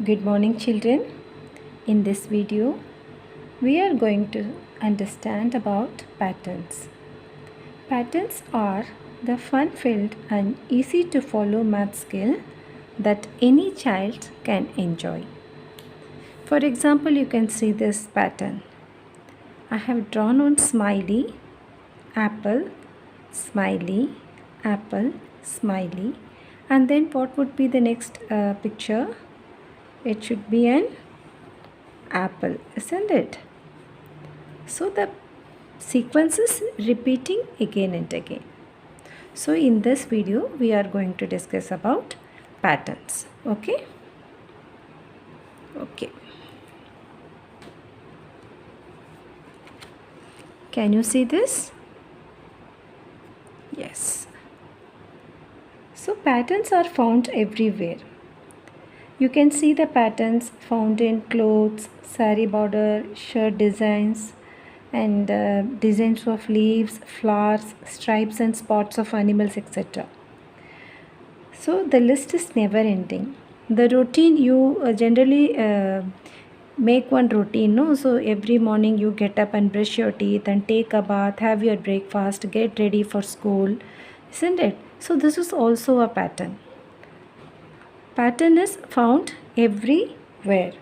Good morning, children. In this video, we are going to understand about patterns. Patterns are the fun-filled and easy to follow math skill that any child can enjoy. For example, you can see this pattern. I have drawn on smiley, apple, smiley, apple, smiley, and then what would be the next picture? It should be an apple, isn't it? So the sequence is repeating again and again. So in this video we are going to discuss about patterns. Okay. Can you see this? Yes. So patterns are found everywhere. You can see the patterns found in clothes, saree border, shirt designs, and designs of leaves, flowers, stripes and spots of animals, etc. So the list is never ending. The routine, you generally make one routine, no? So every morning you get up and brush your teeth and take a bath, have your breakfast, get ready for school, isn't it? So this is also a pattern. Pattern is found everywhere.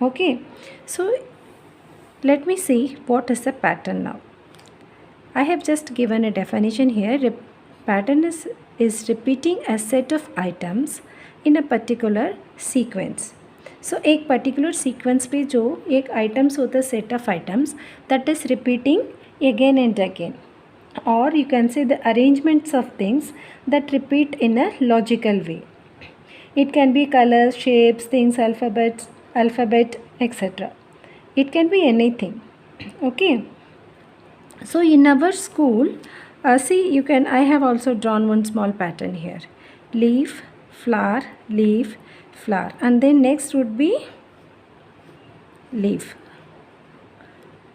Okay, so let me see what is a pattern now. I have just given a definition here. Pattern is repeating a set of items in a particular sequence. So एक particular sequence पे जो एक items होता है, set of items that is repeating again and again, or you can say the arrangements of things that repeat in a logical way. It can be colors, shapes, things, alphabet, etc. It can be anything. Okay. So in our school, see, I have also drawn one small pattern here. Leaf, flower, and then next would be leaf.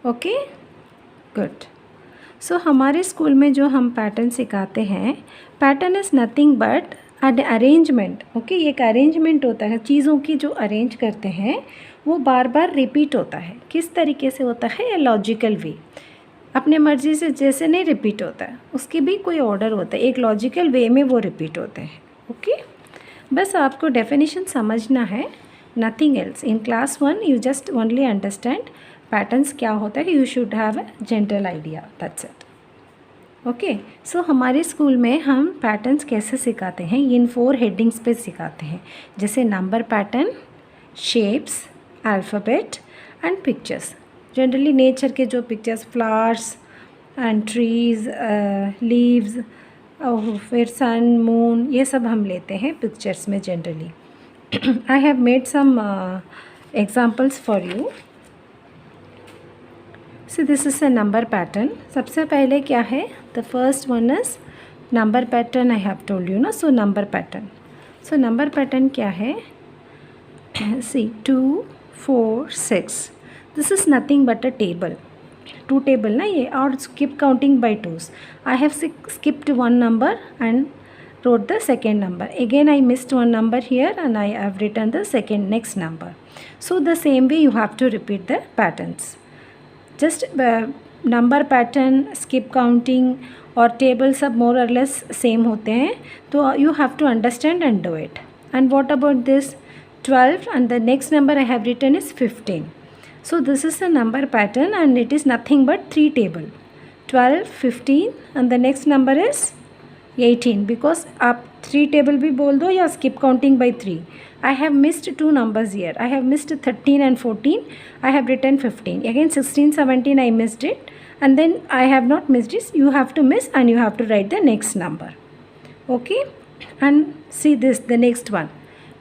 Okay, good. So हमारे school में जो हम pattern सिखाते हैं, pattern is nothing but arrangement. Okay, एक arrangement होता है, चीज़ों की जो अरेंज करते हैं वो बार बार रिपीट होता है. किस तरीके से होता है? या लॉजिकल वे, अपने मर्ज़ी से जैसे नहीं रिपीट होता है, उसकी भी कोई ऑर्डर होता है, एक लॉजिकल वे में वो रिपीट होते हैं. ओके, बस आपको डेफिनेशन समझना है, nothing else. In class 1 you just only understand patterns क्या होता है. You should have a general idea, that's it. Okay, so हमारे स्कूल में हम पैटर्न्स कैसे सिखाते हैं, इन 4 हेडिंग्स पे सिखाते हैं, जैसे number pattern, shapes, alphabet and pictures. Generally nature के जो pictures, flowers and trees, leaves, फिर सन, मून, ये सब हम लेते हैं पिक्चर्स में generally. I have made some examples for you. So this is a number pattern. सबसे पहले क्या है? The first one is number pattern. I have told you ना. So number pattern. So number pattern क्या है? See, 2, 4, 6. This is nothing but a table. 2 table ना ये, और skip counting by 2s. I have skipped one number and wrote the second number. Again I missed one number here and I have written the next number. So the same way you have to repeat the patterns. Just number pattern, skip counting और table सब more और less same होते हैं, तो you have to understand and do it. And what about this 12 and the next number I have written is 15. So this is the number pattern and it is nothing but 3 table, 12, 15 and the next number is 18. Because आप 3 table भी बोल दो या skip counting by 3. I have missed 2 numbers here. I have missed 13 and 14. I have written 15. Again 16, 17 I missed it. And then I have not missed it. You have to miss and you have to write the next number. Okay. And see this, the next one.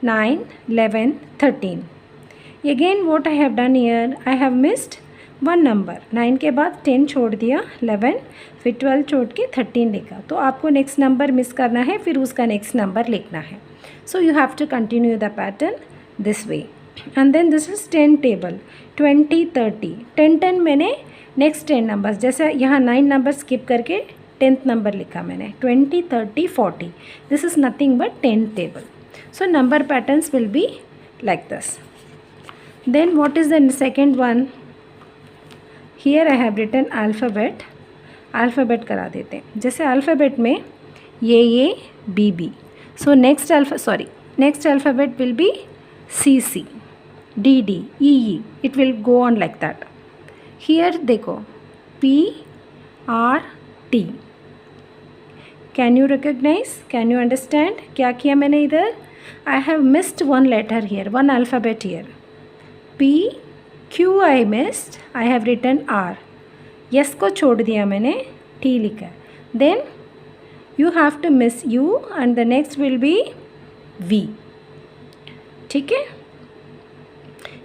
9, 11, 13. Again what I have done here, I have missed one number. 9 के बाद 10 छोड़ दिया, 11, फिर 12 छोड़ के 13 लिखा. तो आपको नेक्स्ट नंबर मिस करना है, फिर उसका नेक्स्ट नंबर लिखना है. So you have to continue the pattern this way. And then this is 10 table, 20, 30. 10, 10 मैंने next 10 numbers, जैसे यहाँ 9 नंबर skip करके 10th नंबर लिखा मैंने, 20, 30, 40. This is nothing but 10 table. So number patterns will be like this. Then what is the second one? Here I have written alphabet. Alphabet करा देते हैं. जैसे अल्फ़ाबेट में ये B B. So next alphabet will be C C, D D, E E. It will go on like that. Here देखो P R T. Can you recognize, can you understand क्या किया मैंने इधर? I have missed one letter here, one alphabet here. P Q I missed, I have written R. S को छोड़ दिया मैंने, T लिखा. Then you have to miss you and the next will be V. ठीक है.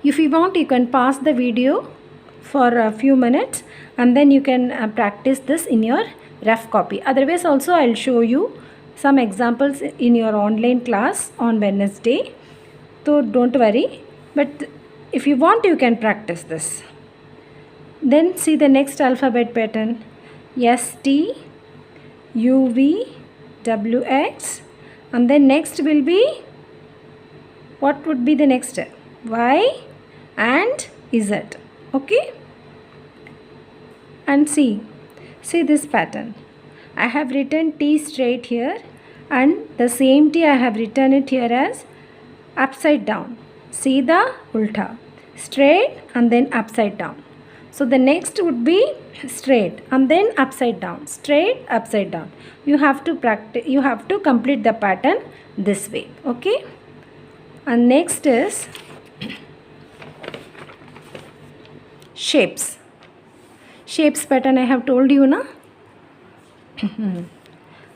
If you want you can pass the video for a few minutes and then you can practice this in your rough copy. Otherwise also I'll show you some examples in your online class on Wednesday, so don't worry, but if you want you can practice this. Then see the next alphabet pattern. S T U V W X, and then next will be, what would be the next? Y and Z. Okay. And see this pattern. I have written T straight here, and the same T I have written it here as upside down. See the ulta, straight and then upside down. So the next would be straight and then upside down, straight, upside down. You have to practice, you have to complete the pattern this way. Okay. And next is shapes. Shapes pattern I have told you na.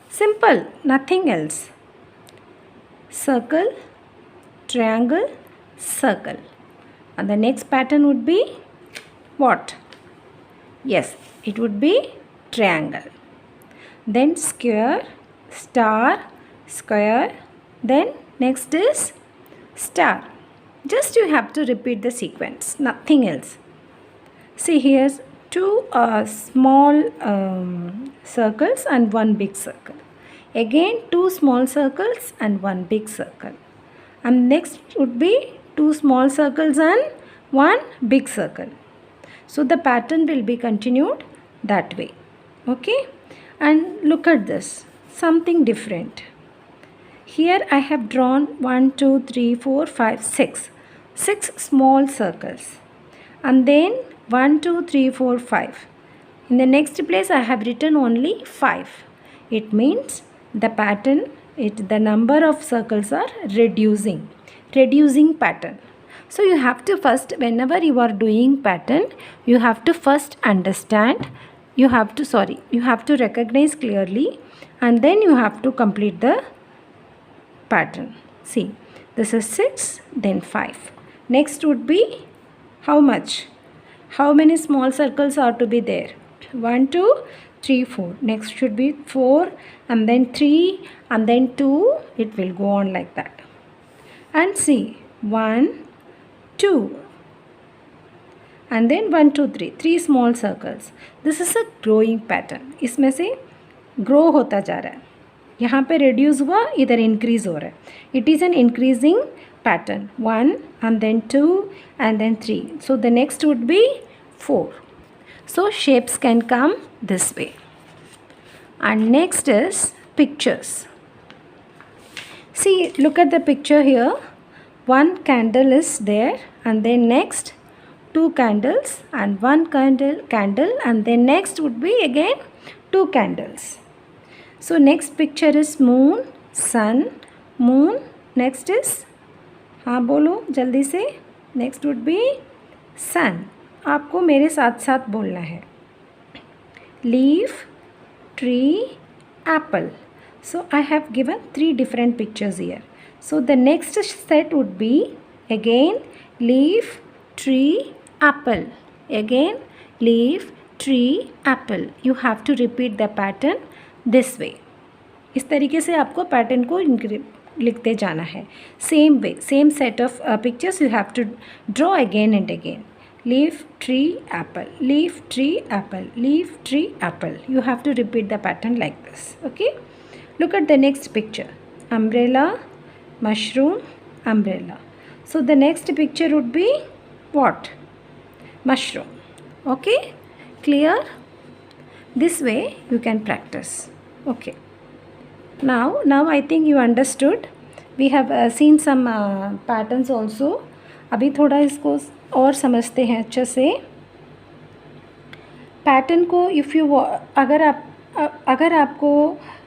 Simple, nothing else. Circle, triangle, circle. And the next pattern would be what? Yes, it would be triangle. Then square, star, square. Then next is star. Just you have to repeat the sequence, nothing else. See, here's two small circles and one big circle. Again two small circles and one big circle. And next would be two small circles and one big circle. So the pattern will be continued that way. Okay. And look at this, something different. Here I have drawn 1, 2, 3, 4, 5, 6. 6 small circles. And then 1, 2, 3, 4, 5. In the next place I have written only 5. It means the pattern, the number of circles are reducing pattern. So you have to first, whenever you are doing pattern, you have to first understand, you have to recognize clearly, and then you have to complete the pattern. See, this is 6, then 5. Next would be how much? How many small circles are to be there? 1, 2, 3, 4. Next should be 4 and then 3 and then 2. It will go on like that. And see, 1, 2 and then 1, 2, 3. 3 small circles. This is a growing pattern. इसमें से grow होता जा रहा है. यहाँ पे reduce हुआ, इधर increase हो रहा है. It is an increasing pattern. 1 and then 2 and then 3. So the next would be 4. So shapes can come this way. And next is pictures. See, look at the picture here. One candle is there, and then next 2 candles and 1 candle, and then next would be again 2 candles. So next picture is moon, sun, moon. Next is, हाँ बोलो जल्दी से. Next would be सन. आपको मेरे साथ साथ बोलना है. Leaf, tree, Apple. So I have given 3 different pictures here. So the next set would be again leaf, tree, apple. Again leaf, tree, apple. You have to repeat the pattern this way. इस तरीके से आपको pattern को लिखते जाना है. Same way, same set of pictures you have to draw again and again. Leaf, tree, apple, leaf, tree, apple, leaf, tree, apple. You have to repeat the pattern like this. Okay. Look at the next picture. Umbrella, mushroom, umbrella. So the next picture would be what? Mushroom. Okay, clear? This way you can practice. Okay, now I think you understood. We have seen some patterns also. अभी थोड़ा इसको और समझते हैं अच्छे से. Pattern को if you अगर आपको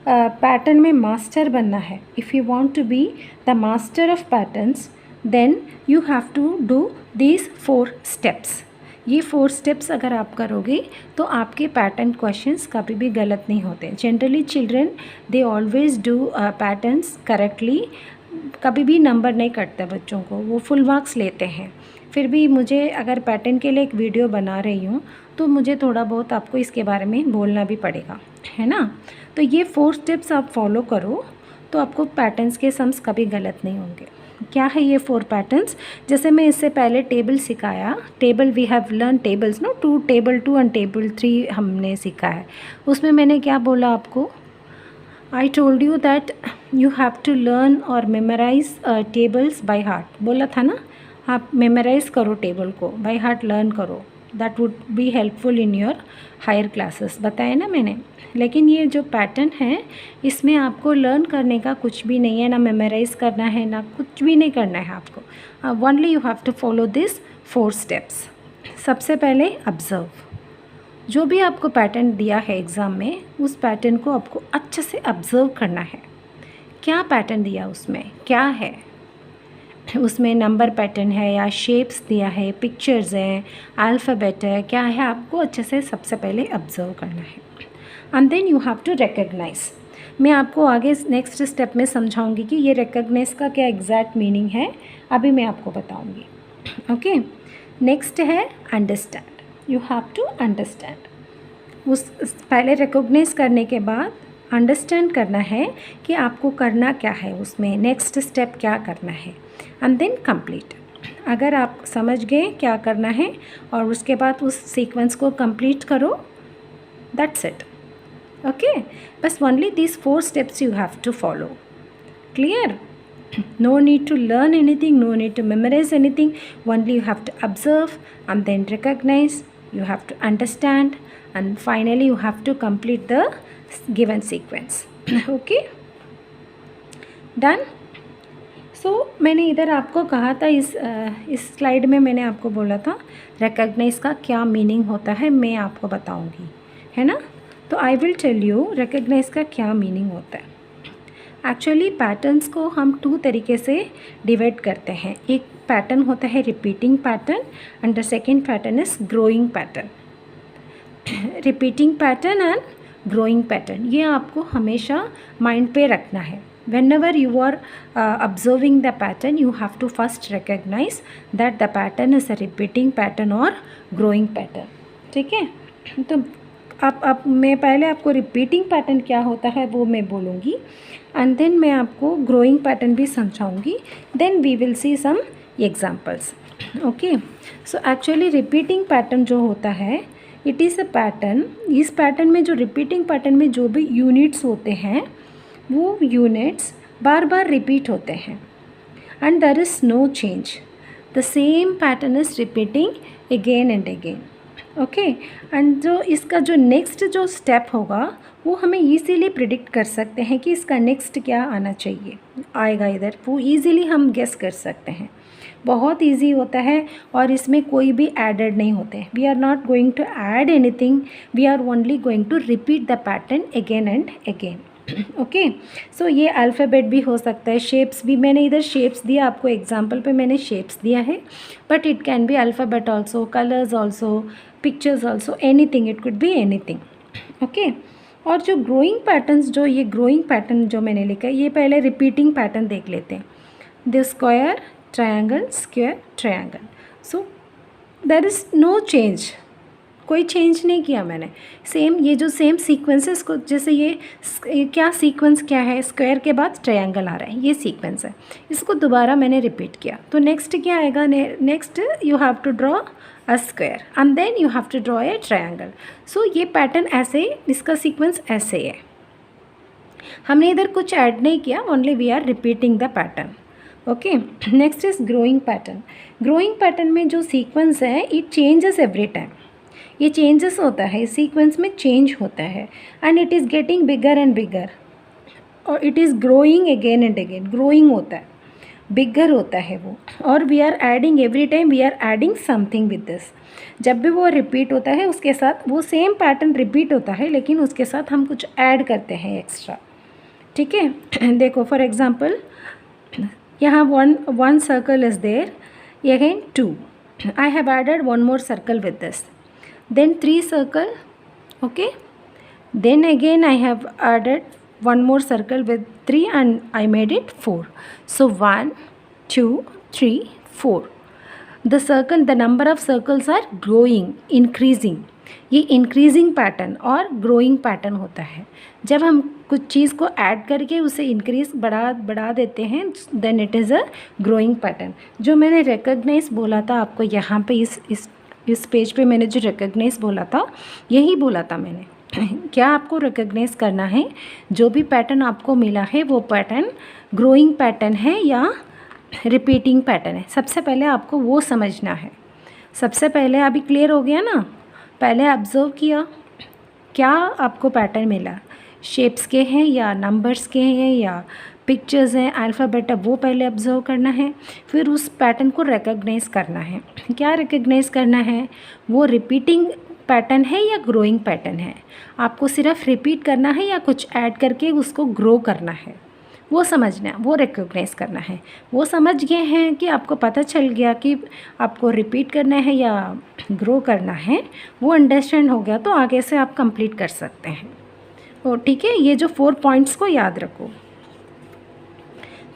पैटर्न में मास्टर बनना है, if you want to be the master of patterns, then you have to do these 4 steps. ये 4 स्टेप्स अगर आप करोगे तो आपके पैटर्न क्वेश्चंस कभी भी गलत नहीं होते. Generally children they always do patterns correctly. कभी भी नंबर नहीं कटता बच्चों को, वो फुल मार्क्स लेते हैं. फिर भी मुझे अगर पैटर्न के लिए एक वीडियो बना रही हूँ तो मुझे थोड़ा बहुत आपको इसके बारे में बोलना भी पड़ेगा, है ना. तो ये 4 स्टेप्स आप फॉलो करो तो आपको पैटर्न्स के सम्स कभी गलत नहीं होंगे. क्या है ये 4 पैटर्न्स? जैसे मैं इससे पहले टेबल सिखाया. Table we have learn tables no, table 2 and table 3 हमने सीखा है. उसमें मैंने क्या बोला आपको? I told you that you have to learn और मेमोराइज टेबल्स बाय हार्ट. बोला था ना, आप मेमोराइज़ करो टेबल को, बाय हार्ट लर्न करो. That would be helpful in your higher classes. बताया ना मैंने. लेकिन ये जो पैटर्न है इसमें आपको लर्न करने का कुछ भी नहीं है, ना मेमोराइज़ करना है, ना कुछ भी नहीं करना है आपको. Only you have to follow this 4 steps. सबसे पहले ऑब्ज़र्व. जो भी आपको पैटर्न दिया है एग्ज़ाम में, उस पैटर्न को आपको अच्छे से ऑब्ज़र्व करना है. क्या पैटर्न दिया उसमें, क्या है उसमें? नंबर पैटर्न है या शेप्स दिया है, पिक्चर्स हैं, अल्फ़ाबेट है, क्या है? आपको अच्छे से सबसे पहले ऑब्ज़र्व करना है. And then you have to recognize. मैं आपको आगे नेक्स्ट स्टेप में समझाऊंगी कि ये रिकॉग्नाइज का क्या एग्जैक्ट मीनिंग है. अभी मैं आपको बताऊंगी. ओके, नेक्स्ट है understand. You have to understand. उस पहले रिकॉग्नाइज करने के बाद अंडरस्टैंड करना है कि आपको करना क्या है, उसमें नेक्स्ट स्टेप क्या करना है. And then complete. अगर आप समझ गए क्या करना है और उसके बाद उस सीक्वेंस को कंप्लीट करो, दैट्स इट. ओके, बस only these 4 steps you have to follow. Clear? No need to learn anything, no need to memorize anything. Only you have to observe and then recognize. You have to understand and finally you have to complete the given sequence. Okay, done. So मैंने इधर आपको कहा था, इस slide में मैंने आपको बोला था recognize का क्या मीनिंग होता है, मैं आपको बताऊंगी, है ना. तो I will tell you recognize का क्या मीनिंग होता है. एक्चुअली पैटर्न्स को हम 2 तरीके से डिवाइड करते हैं. एक पैटर्न होता है repeating pattern and the second pattern is growing pattern. Repeating pattern and growing pattern, ये आपको हमेशा माइंड पे रखना है. whenever you are observing the pattern, you have to first recognize that the pattern is a repeating pattern or growing pattern. ठीक है. तो अब मैं पहले आपको रिपीटिंग पैटर्न क्या होता है वो मैं बोलूँगी एंड देन मैं आपको ग्रोइंग पैटर्न भी समझाऊँगी. Then we will see some examples. Okay, so actually repeating pattern जो होता है, इट इज़ अ पैटर्न. इस पैटर्न में जो रिपीटिंग पैटर्न में जो भी यूनिट्स होते हैं वो यूनिट्स बार बार रिपीट होते हैं and there is no change. The same pattern is repeating again and again. Okay, and जो इसका जो नेक्स्ट जो स्टेप होगा वो हमें ईज़िली प्रिडिक्ट कर सकते हैं कि इसका नेक्स्ट क्या आना चाहिए, आएगा इधर, वो ईज़िली हम गेस कर सकते हैं. बहुत इजी होता है और इसमें कोई भी एडेड नहीं होते. We are not going to add anything, we are only going to repeat the pattern again and again. Okay, so ये अल्फ़ाबेट भी हो सकता है, शेप्स भी. मैंने इधर शेप्स दिया आपको, एग्जाम्पल पे मैंने शेप्स दिया है, but it can be alphabet also, colours also, pictures also, anything, it could be anything. Okay, और जो ग्रोइंग पैटर्न्स, जो ये ग्रोइंग पैटर्न जो मैंने लिखा है, ये पहले रिपीटिंग पैटर्न देख लेते हैं. The square, triangle, square, triangle. So there is no change, कोई चेंज नहीं किया मैंने. सेम ये जो सेम सीक्वेंसेस को, जैसे ये क्या सीक्वेंस क्या है, स्क्वायर के बाद ट्रायंगल आ रहा है, ये सीक्वेंस है. इसको दोबारा मैंने रिपीट किया. तो नेक्स्ट क्या आएगा, next you have to draw a square and then you have to draw a triangle. So ये पैटर्न ऐसे, इसका सीक्वेंस ऐसे है. हमने इधर कुछ ऐड नहीं किया, only we are repeating the pattern. Okay, next is growing pattern. Growing pattern में जो सीक्वेंस है इट चेंजेस एवरी टाइम. ये चेंजेस होता है, सीक्वेंस में चेंज होता है and it is getting bigger and bigger और it is growing again and again. Growing होता है, बिगर होता है वो. और we are adding every time, we are adding something with this. जब भी वो रिपीट होता है उसके साथ वो सेम पैटर्न रिपीट होता है, लेकिन उसके साथ हम कुछ ऐड करते हैं एक्स्ट्रा. ठीक है, देखो फॉर एग्जांपल यहाँ one circle is there, again 2. I have added one more circle with this, then 3 circle. Okay, then again I have added one more circle with 3 and I made it 4. So 1 2 3 4. The circle, the number of circles are growing, increasing. ये increasing pattern और growing pattern होता है. जब हम कुछ चीज़ को add करके उसे इंक्रीज बढ़ा देते हैं then it is a growing pattern. जो मैंने रिकॉग्नाइज बोला था आपको यहाँ पे इस पेज पे मैंने जो रिकॉग्नाइज बोला था यही बोला था मैंने. क्या आपको रिकॉग्नाइज करना है, जो भी पैटर्न आपको मिला है वो पैटर्न ग्रोइंग पैटर्न है या रिपीटिंग पैटर्न है. सबसे पहले आपको वो समझना है. सबसे पहले अभी क्लियर हो गया ना, पहले ऑब्जर्व किया क्या आपको पैटर्न मिला, शेप्स के हैं या नंबर्स के हैं या पिक्चर्स हैं, अल्फ़ाबेट है, वो पहले ऑब्जर्व करना है. फिर उस पैटर्न को रिकॉग्नाइज करना है. क्या रिकॉग्नाइज करना है, वो रिपीटिंग पैटर्न है या ग्रोइंग पैटर्न है. आपको सिर्फ रिपीट करना है या कुछ ऐड करके उसको ग्रो करना है, वो समझना है, वो रिकॉग्नाइज करना है. वो समझ गए हैं कि आपको पता चल गया कि आपको रिपीट करना है या ग्रो करना है, वो अंडरस्टैंड हो गया तो आगे से आप कंप्लीट कर सकते हैं. तो ठीक है, ये जो 4 पॉइंट्स को याद रखो.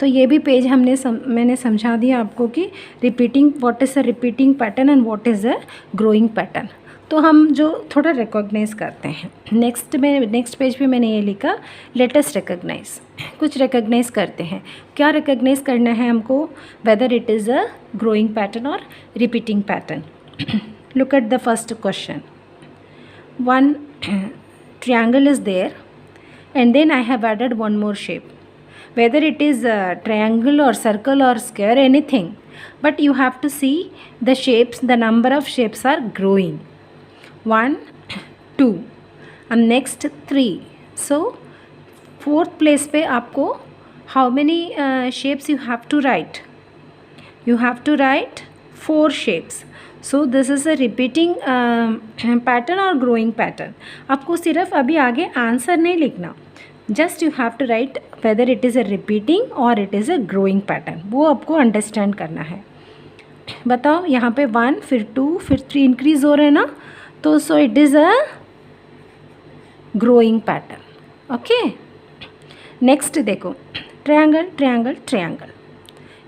तो ये भी पेज मैंने समझा दिया आपको कि repeating, what is a repeating pattern and what is a growing pattern. तो हम जो थोड़ा रिकॉग्नाइज करते हैं नेक्स्ट पेज पे मैंने ये लिखा लेट अस रिकॉग्नाइज. कुछ रिकॉग्नाइज करते हैं. क्या रिकॉग्नाइज करना है हमको, whether it is a growing pattern और repeating pattern. Look at the first question. One triangle is there and then I have added one more shape. Whether it is a triangle or circle or square, anything, but you have to see the shapes, the number of shapes are growing. 1 2 and next 3. So fourth place पे आपको how many shapes you have to write? You have to write 4 shapes. So this is a repeating pattern और growing pattern. आपको सिर्फ अभी आगे answer नहीं लिखना, just you have to write whether it is a repeating और it is a growing pattern. वो आपको अंडरस्टैंड करना है. बताओ यहाँ पे 1 फिर 2 फिर 3 इंक्रीज हो रहे हैं ना, तो so it is a growing pattern. Okay, next देखो triangle triangle triangle.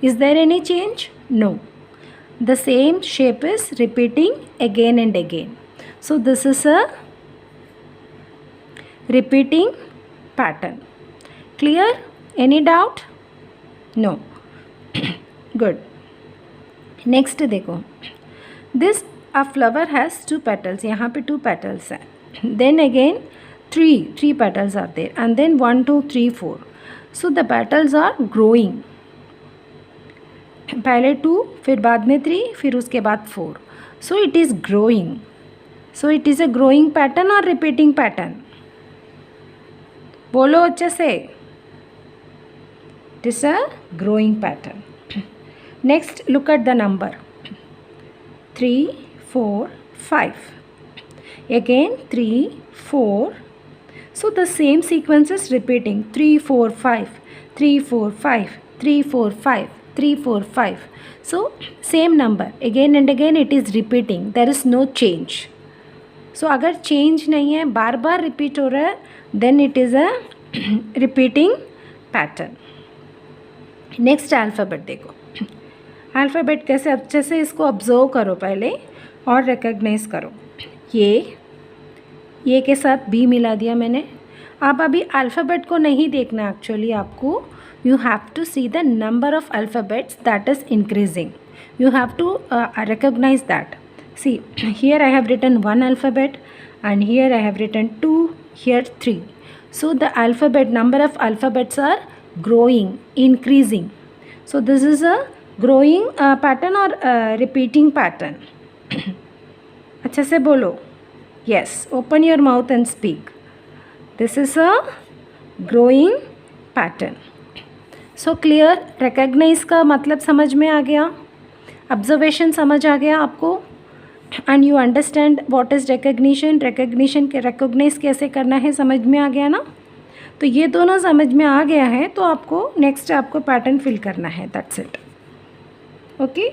Is there any change? No. The same shape is repeating again and again. So this is a repeating pattern. Clear? Any doubt? No. Good. Next देखो, this a flower has 2 petals. यहाँ पे 2 petals हैं. Then again 3 petals are there and then 1 2 3 4. So the petals are growing. पहले 2 फिर बाद में 3 फिर उसके बाद 4. सो it is growing. So it is a growing pattern और रिपीटिंग पैटर्न. बोलो अच्छे से. It is a growing pattern. Next look at the number 3 4 5. Again 3 4. So the same sequence is repeating 3 4 5 3 4 5 3 4 5 3 4 5. So same number again and again it is repeating. There is no change. So अगर change नहीं है, बार बार repeat हो रहा है, then it is a repeating pattern. Next alphabet देखो. Alphabet कैसे अच्छे से इसको observe करो पहले और recognize करो. ये के साथ B मिला दिया मैंने. आप अभी अल्फ़ाबेट को नहीं देखना एक्चुअली आपको. You have to see the number of alphabets that is increasing. You have to recognize that. See, here I have written 1 alphabet and here I have written 2, here 3. So the alphabet, number of alphabets are growing, increasing. So this is a growing pattern or repeating pattern? अच्छे से बोलो. Yes, open your mouth and speak. This is a growing pattern. So clear? Recognize का मतलब समझ में आ गया, observation समझ आ गया आपको, and you understand what is recognition. recognition के recognize कैसे करना है समझ में आ गया ना. तो ये दोनों समझ में आ गया है, तो आपको नेक्स्ट आपको पैटर्न फिल करना है. That's it. ओके.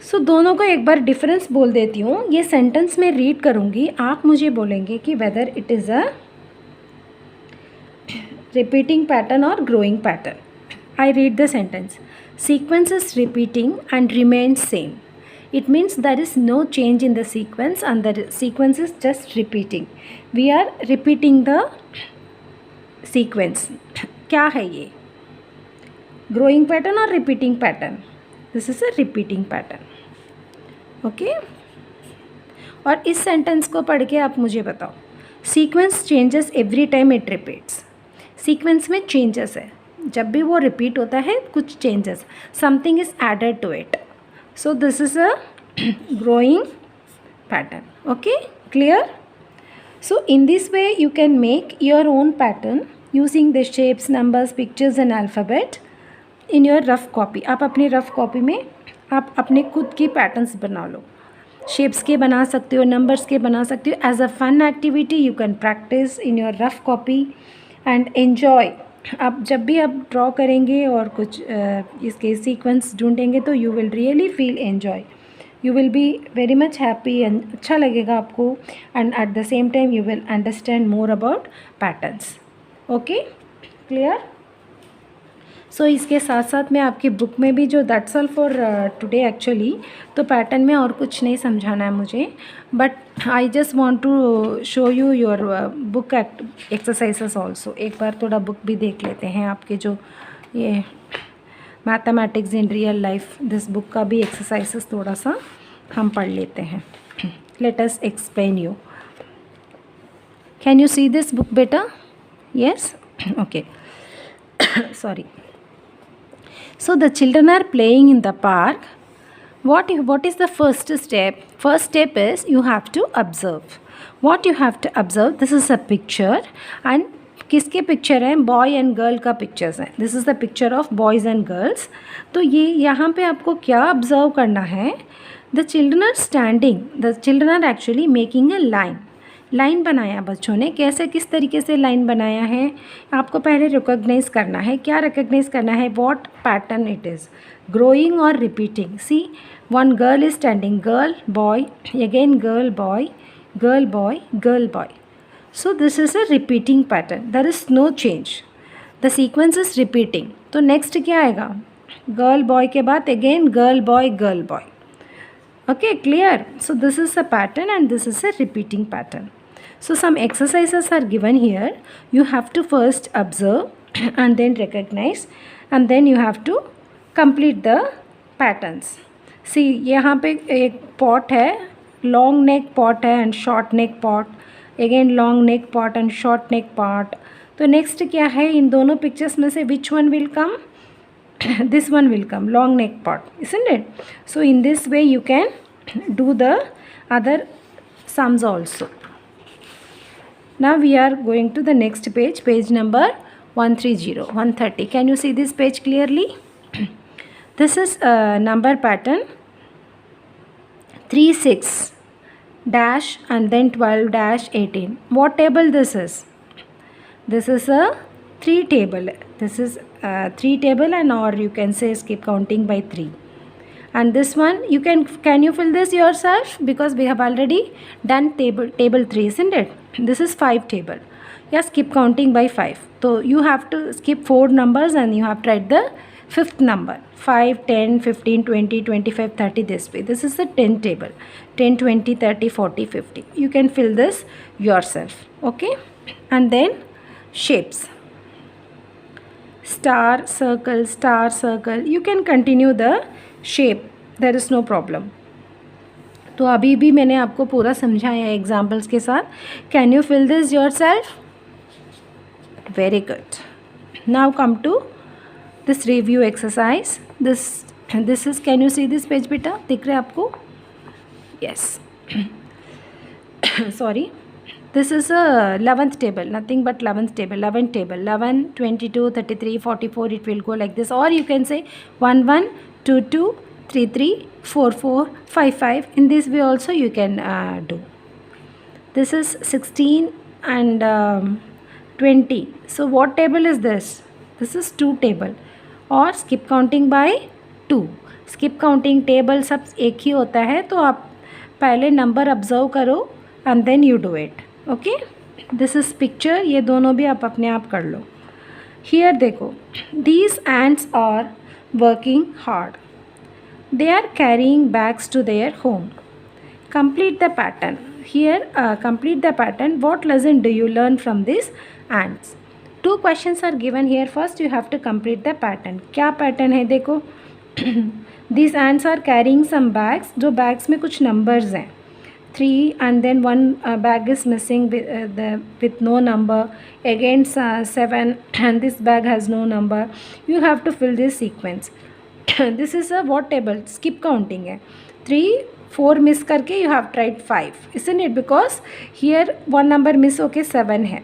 सो दोनों को एक बार डिफरेंस बोल देती हूँ. ये सेंटेंस में रीड करूँगी, आप मुझे बोलेंगे कि weather it is a repeating pattern or growing pattern. I read the sentence. Sequence is repeating and remains same. It means there is no change in the sequence and the sequence is just repeating. We are repeating the sequence. क्या है ये? Growing pattern or repeating pattern? This is a repeating pattern. Okay? और इस sentence को पढ़ के आप मुझे बताओ. Sequence changes every time it repeats. Sequence में चेंजेस है, जब भी वो रिपीट होता है कुछ changes, something is added to it. So this is a growing pattern. Okay, clear? So in this way you can make your own pattern using the shapes, numbers, pictures and alphabet in your rough copy. आप अपनी rough copy में आप अपने खुद की patterns बना लो. Shapes के बना सकते हो, नंबर्स के बना सकते हो. As a fun activity you can practice in your rough copy and enjoy. आप जब भी आप ड्रॉ करेंगे और कुछ इसके सीक्वेंस ढूंढेंगे तो you will really feel enjoy. You will be very much happy and अच्छा लगेगा आपको. And at the same time you will understand more about patterns. Okay, clear? So इसके साथ साथ मैं आपकी बुक में भी जो that's all for today actually, तो पैटर्न में और कुछ नहीं समझाना है मुझे, but I just want to show you your book exercises also. एक बार थोड़ा बुक भी देख लेते हैं आपके जो ये mathematics in real life, this book का भी एक्सरसाइजेस थोड़ा सा हम पढ़ लेते हैं. Let us explain you. Can you see this book बेटा? Yes, okay. Sorry. So the children are playing in the park. What is the first step? First step is you have to observe. What you have to observe? This is a picture and किसके picture हैं? Boy and girl का pictures हैं. This is the picture of boys and girls. तो ये यहाँ पे आपको क्या ऑब्जर्व करना है? The children are standing. The children are actually making a line. Line बनाया बच्चों ने. कैसे, किस तरीके से लाइन बनाया है आपको पहले रिकॉग्नाइज करना है. क्या रिकॉग्नाइज करना है? What pattern it is, growing और repeating. See, one girl is standing, girl boy, again girl boy, girl boy, girl boy. So this is a repeating pattern. There is no change, the sequence is repeating. तो next क्या आएगा? Girl boy के बाद again girl boy, girl boy. Okay, clear? So this is a pattern and this is a repeating pattern. So some exercises are given here. You have to first observe and then recognize and then you have to complete the patterns. See, यहाँ पे एक pot है, long neck pot है and short neck pot. Again long neck pot and short neck pot. तो next क्या है? इन दोनों pictures में से which one will come? This one will come, long neck pot, isn't it? So in this way you can do the other sums also. Now we are going to the next page, page number 130, 130. Can you see this page clearly? This is a number pattern 3, 6 dash and then 12 dash 18. What table this is? This is a 3 table. This is 3 table and or you can say skip counting by 3. And this one you can you fill this yourself because we have already done table 3, isn't it? This is 5 table. Yeah, skip counting by 5. So you have to skip 4 numbers and you have to write the 5th number. 5, 10, 15, 20, 25, 30 this way. This is the 10 table. 10, 20, 30, 40, 50. You can fill this yourself. Okay? And then shapes. Star, circle. You can continue the shape. There is no problem. तो अभी भी मैंने आपको पूरा समझाया है examples के साथ. Can you fill this yourself? Very good. Now come to this review exercise. This is, can you see this page बेटा, दिख रहा है आपको? Yes. Sorry. This is a 11th table, nothing but 11th table, 11th table, 11, 22, 33, 44, it will go like this. Or you can say 1, 1, 2, 2, 3, 3, 4, 4, 5, 5. In this way also you can do. This is 16 and 20. So what table is this? This is 2 table. और skip counting by 2. skip counting table सब एक ही होता है, तो आप पहले number observe करो and then you do it. Okay? This is picture. ये दोनों भी आप अपने आप कर लो. Here देखो, these ants are working hard. They are carrying bags to their home. Complete the pattern. Here complete the pattern. What lesson do you learn from these ants? 2 questions are given here. First you have to complete the pattern. क्या pattern है देखो. These ants are carrying some bags. जो bags में कुछ numbers हैं, 3 and then 1 bag is missing with no number. Again 7 and this bag has no number. You have to fill this sequence. This is a what table? Skip counting है. 3, 4 miss करके you have tried 5, isn't it? Because here 1 number miss होके 7 है.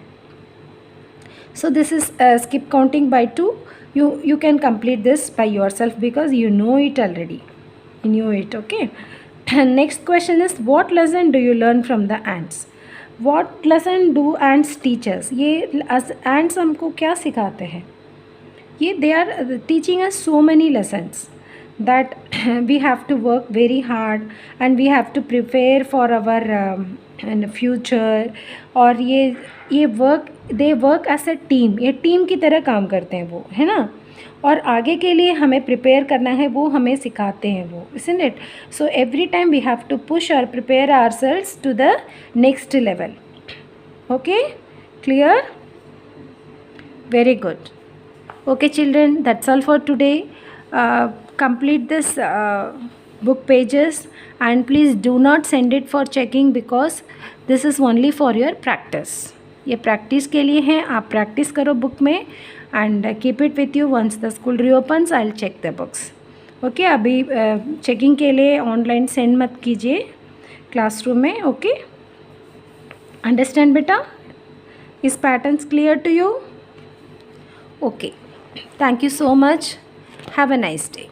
So this is skip counting by 2. You can complete this by yourself because you know it already. You knew it, okay? And next question is, what lesson do you learn from the ants? What lesson do ants teach us? ये ants हमको क्या सिखाते हैं? ये they are teaching us so many lessons that we have to work very hard and we have to prepare for our in the future. और ये work, they work as a team. ये team की तरह काम करते हैं वो, है ना? और आगे के लिए हमें प्रिपेयर करना है, वो हमें सिखाते हैं वो, isn't it? So every time we have to push or prepare ourselves to the next level. Okay? Clear? Very good. Okay children, that's all for today. Complete this book pages and please do not send it for checking because this is only for your practice. ये practice के लिए है, आप practice करो book में and keep it with you. Once the school reopens I'll check the books. Okay? अभी checking के लिए ऑनलाइन सेंड मत कीजिए क्लासरूम में. ओके? अंडरस्टैंड बेटा? इस patterns clear to you? Okay. Thank you so much. Have a nice day.